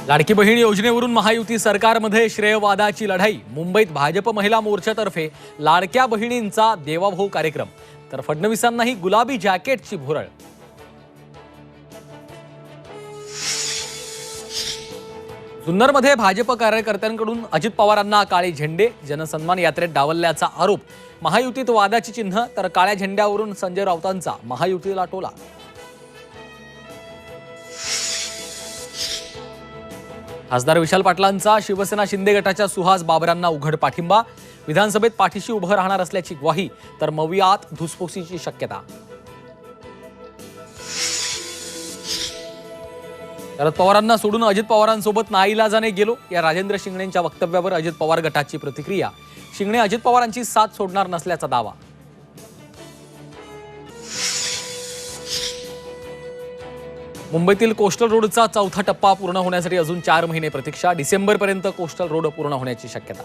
लाडकी बहीण योजनेवरून महायुती सरकारमध्ये श्रेयवादाची लढाई। मुंबईत भाजप महिला मोर्चातर्फे लाडक्या बहिणींचा देवाभाऊ कार्यक्रम, तर फडणवीसांनाही गुलाबी जॅकेटची भुरळ। जुन्नरमध्ये भाजप कार्यकर्त्यांकडून अजित पवारांना काळे झेंडे, जनसन्मान यात्रेत डावलल्याचा आरोप। महायुतीत वादाची चिन्ह, तर काळ्या झेंड्यावरून संजय राऊतांचा महायुतीला टोला। खासदार विशाल पाटलांचा शिवसेना शिंदे गटाच्या सुहास बाबरांना उघड पाठिंबा। विधानसभेत पाठीशी उभं राहणार असल्याची ग्वाही, तर मवियात धुसफुसीची शक्यता। शरद पवारांना सोडून अजित पवारांसोबत नाईलाजाने गेलो, या राजेंद्र शिंगणेंच्या वक्तव्यावर अजित पवार गटाची प्रतिक्रिया। शिंगणे अजित पवारांची साथ सोडणार नसल्याचा दावा। मुंबईतील कोस्टल रोडचा चौथा टप्पा पूर्ण होण्यासाठी अजून 4 महिने प्रतीक्षा। डिसेंबरपर्यंत कोस्टल रोड पूर्ण होण्याची शक्यता।